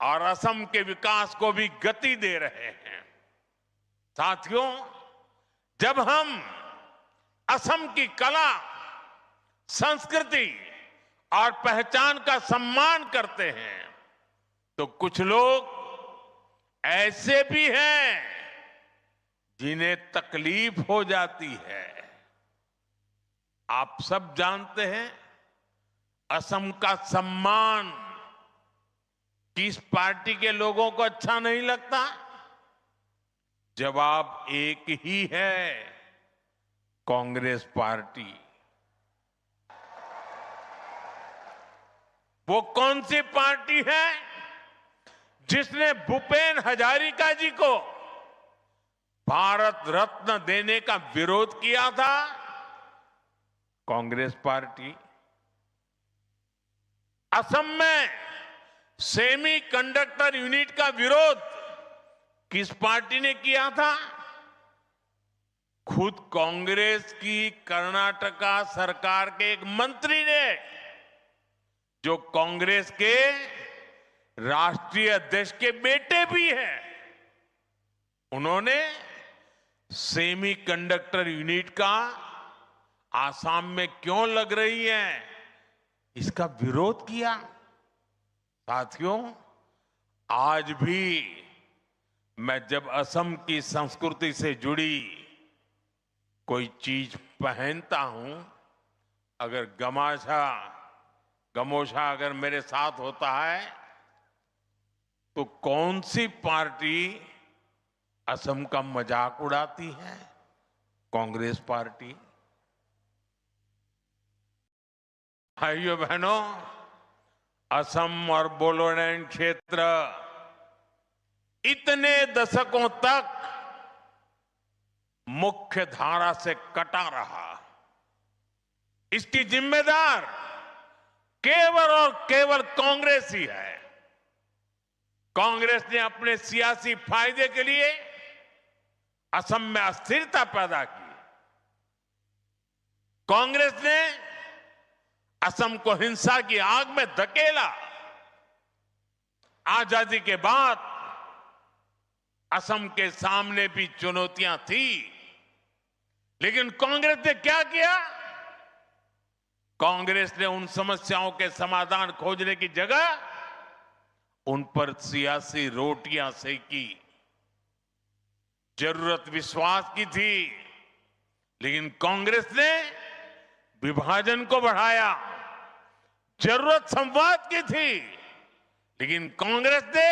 और असम के विकास को भी गति दे रहे हैं। साथियों, जब हम असम की कला, संस्कृति और पहचान का सम्मान करते हैं तो कुछ लोग ऐसे भी हैं जिन्हें तकलीफ हो जाती है। आप सब जानते हैं, असम का सम्मान किस पार्टी के लोगों को अच्छा नहीं लगता? जवाब एक ही है, कांग्रेस पार्टी। वो कौन सी पार्टी है जिसने भूपेन हजारिका जी को भारत रत्न देने का विरोध किया था? कांग्रेस पार्टी। असम में सेमी कंडक्टर यूनिट का विरोध किस पार्टी ने किया था? खुद कांग्रेस की कर्नाटका सरकार के एक मंत्री ने, जो कांग्रेस के राष्ट्रीय अध्यक्ष के बेटे भी हैं। उन्होंने सेमी कंडक्टर यूनिट का आसाम में क्यों लग रही है, इसका विरोध किया। साथियों, आज भी मैं जब असम की संस्कृति से जुड़ी कोई चीज पहनता हूं, अगर गमोछा अगर मेरे साथ होता है, तो कौन सी पार्टी असम का मजाक उड़ाती है? कांग्रेस पार्टी। भाइयों बहनों, असम और बोडोलैंड क्षेत्र इतने दशकों तक मुख्य धारा से कटा रहा। इसकी जिम्मेदार केवल और केवल कांग्रेस ही है। कांग्रेस ने अपने सियासी फायदे के लिए असम में अस्थिरता पैदा की। कांग्रेस ने असम को हिंसा की आग में धकेला। आजादी के बाद असम के सामने भी चुनौतियां थी, लेकिन कांग्रेस ने क्या किया? कांग्रेस ने उन समस्याओं के समाधान खोजने की जगह उन पर सियासी रोटियां सेकी। जरूरत विश्वास की थी, लेकिन कांग्रेस ने विभाजन को बढ़ाया। जरूरत संवाद की थी, लेकिन कांग्रेस ने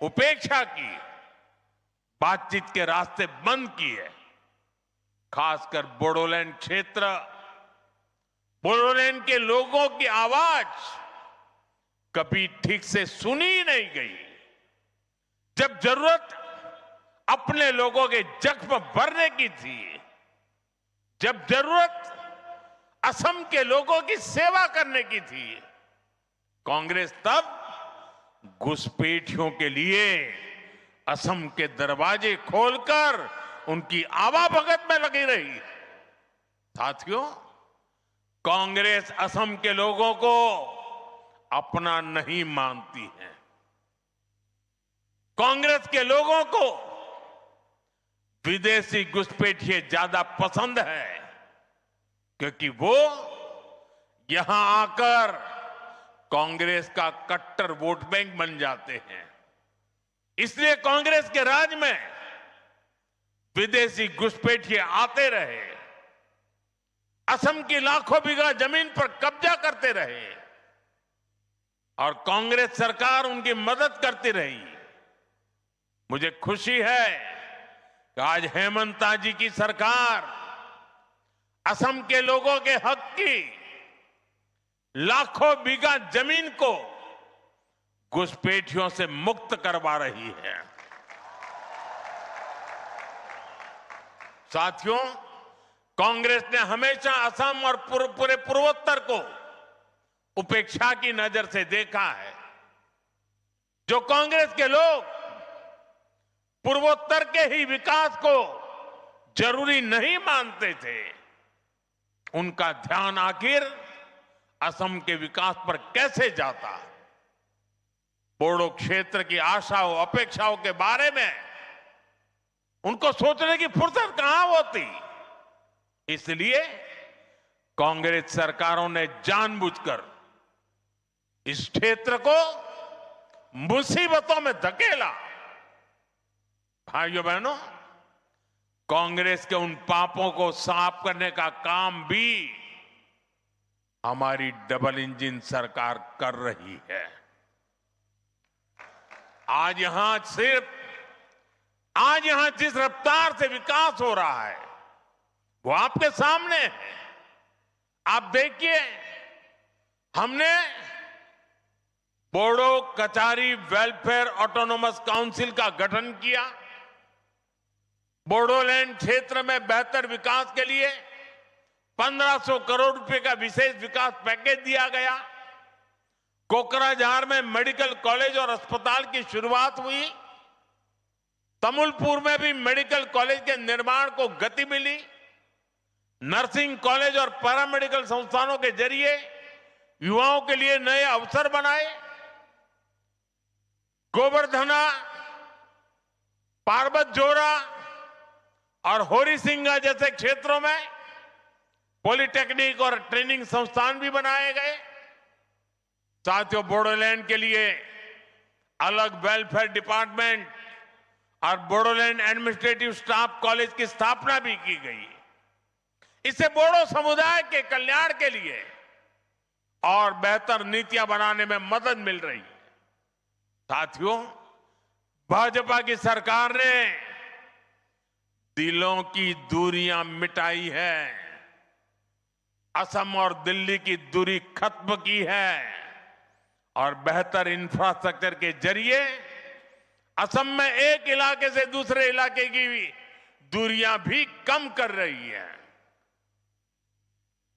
उपेक्षा की, बातचीत के रास्ते बंद किए। खासकर बोडोलैंड क्षेत्र, बोडोलैंड के लोगों की आवाज कभी ठीक से सुनी ही नहीं गई। जब जरूरत अपने लोगों के जख्म भरने की थी, जब जरूरत असम के लोगों की सेवा करने की थी, कांग्रेस तब घुसपैठियों के लिए असम के दरवाजे खोलकर उनकी आवाभगत में लगी रही। साथियों, कांग्रेस असम के लोगों को अपना नहीं मानती है। कांग्रेस के लोगों को विदेशी घुसपैठिए ज्यादा पसंद है, क्योंकि वो यहां आकर कांग्रेस का कट्टर वोट बैंक बन जाते हैं। इसलिए कांग्रेस के राज में विदेशी घुसपैठिए आते रहे, असम की लाखों बीघा जमीन पर कब्जा करते रहे और कांग्रेस सरकार उनकी मदद करती रही। मुझे खुशी है कि आज हेमंता जी की सरकार असम के लोगों के हक की लाखों बीघा जमीन को घुसपैठियों से मुक्त करवा रही है। साथियों, कांग्रेस ने हमेशा असम और पूरे पूर्वोत्तर को उपेक्षा की नजर से देखा है। जो कांग्रेस के लोग पूर्वोत्तर के ही विकास को जरूरी नहीं मानते थे, उनका ध्यान आखिर असम के विकास पर कैसे जाता। बोडो क्षेत्र की आशाओं अपेक्षाओं के बारे में उनको सोचने की फुर्सत कहां होती। इसलिए कांग्रेस सरकारों ने जानबूझकर इस क्षेत्र को मुसीबतों में धकेला। भाइयों बहनों, कांग्रेस के उन पापों को साफ करने का काम भी हमारी डबल इंजन सरकार कर रही है। आज यहां जिस रफ्तार से विकास हो रहा है वो आपके सामने है। आप देखिए, हमने Bodo Kachari welfare autonomous council का गठन किया। बोडोलैंड क्षेत्र में बेहतर विकास के लिए 1500 करोड़ रुपए का विशेष विकास पैकेज दिया गया। कोकराझार में मेडिकल कॉलेज और अस्पताल की शुरुआत हुई। तमुलपुर में भी मेडिकल कॉलेज के निर्माण को गति मिली। नर्सिंग कॉलेज और पैरामेडिकल संस्थानों के जरिए युवाओं के लिए नए अवसर बनाए। गोवर्धना, पार्वत जोरा और होरीसिंगा जैसे क्षेत्रों में पॉलिटेक्निक और ट्रेनिंग संस्थान भी बनाए गए। साथियों, बोडोलैंड के लिए अलग वेलफेयर डिपार्टमेंट और बोडोलैंड एडमिनिस्ट्रेटिव स्टाफ कॉलेज की स्थापना भी की गई। इससे बोडो समुदाय के कल्याण के लिए और बेहतर नीतियां बनाने में मदद मिल रही है। साथियों, भाजपा की सरकार ने दिलों की दूरियां मिटाई है, असम और दिल्ली की दूरी खत्म की है और बेहतर इंफ्रास्ट्रक्चर के जरिए असम में एक इलाके से दूसरे इलाके की दूरियां भी कम कर रही है।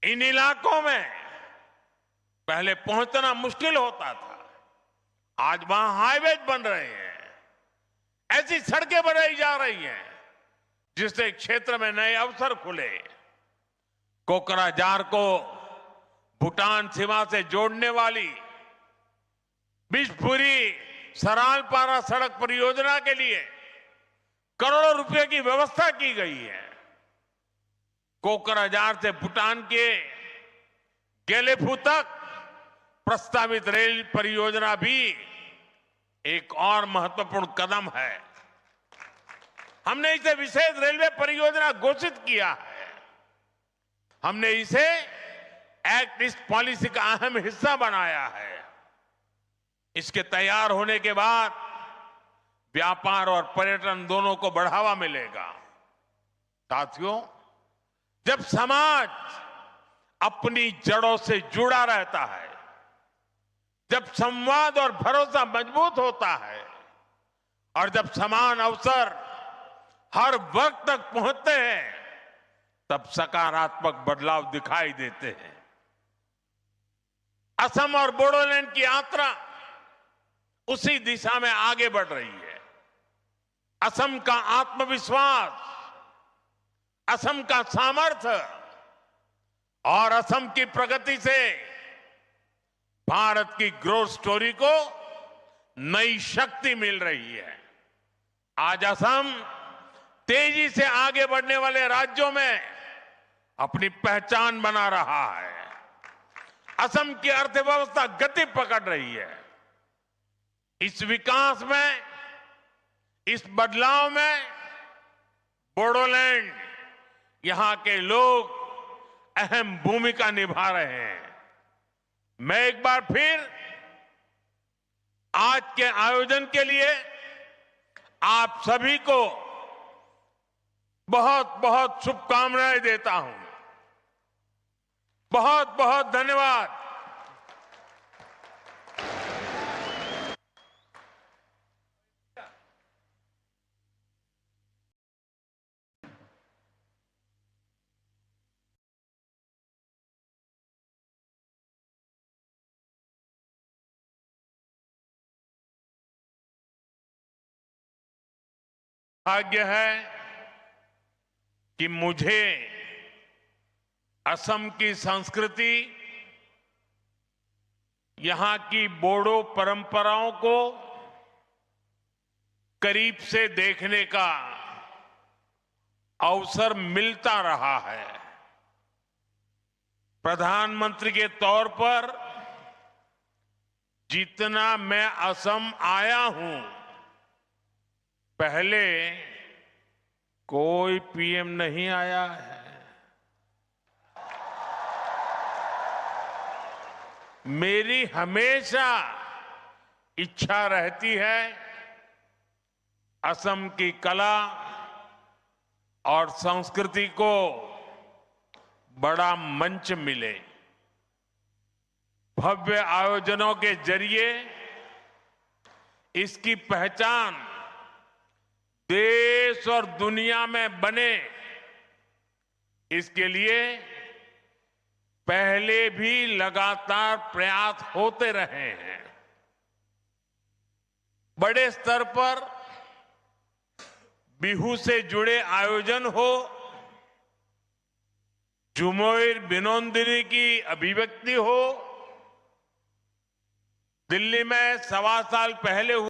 इन इलाकों में पहले पहुंचना मुश्किल होता था, आज वहां हाईवे बन रहे हैं, ऐसी सड़कें बनाई जा रही हैं जिससे क्षेत्र में नए अवसर खुले। कोकराझार को भूटान सीमा से जोड़ने वाली बिशपुरी सरालपारा सड़क परियोजना के लिए करोड़ों रुपए की व्यवस्था की गई है। कोकराझार से भूटान के गेलेफू तक प्रस्तावित रेल परियोजना भी एक और महत्वपूर्ण कदम है। हमने इसे विशेष रेलवे परियोजना घोषित किया है। हमने इसे एक्ट ईस्ट पॉलिसी का अहम हिस्सा बनाया है। इसके तैयार होने के बाद व्यापार और पर्यटन दोनों को बढ़ावा मिलेगा। साथियों, जब समाज अपनी जड़ों से जुड़ा रहता है, जब संवाद और भरोसा मजबूत होता है और जब समान अवसर हर वर्ग तक पहुंचते हैं, तब सकारात्मक बदलाव दिखाई देते हैं। असम और बोडोलैंड की यात्रा उसी दिशा में आगे बढ़ रही है। असम का आत्मविश्वास, असम का सामर्थ्य और असम की प्रगति से भारत की ग्रोथ स्टोरी को नई शक्ति मिल रही है। आज असम तेजी से आगे बढ़ने वाले राज्यों में अपनी पहचान बना रहा है। असम की अर्थव्यवस्था गति पकड़ रही है। इस विकास में, इस बदलाव में बोडोलैंड, यहां के लोग अहम भूमिका निभा रहे हैं। मैं एक बार फिर आज के आयोजन के लिए आप सभी को बहुत बहुत शुभकामनाएं देता हूं। बहुत बहुत धन्यवाद। भाग्य है कि मुझे असम की संस्कृति, यहां की बोडो परंपराओं को करीब से देखने का अवसर मिलता रहा है। प्रधानमंत्री के तौर पर जितना मैं असम आया हूं, पहले कोई पीएम नहीं आया है। मेरी हमेशा इच्छा रहती है असम की कला और संस्कृति को बड़ा मंच मिले। भव्य आयोजनों के जरिए इसकी पहचान देश और दुनिया में बने, इसके लिए पहले भी लगातार प्रयास होते रहे हैं। बड़े स्तर पर बिहू से जुड़े आयोजन हो, झुमोर बिनोंदिनी की अभिव्यक्ति हो, दिल्ली में 1.25 साल पहले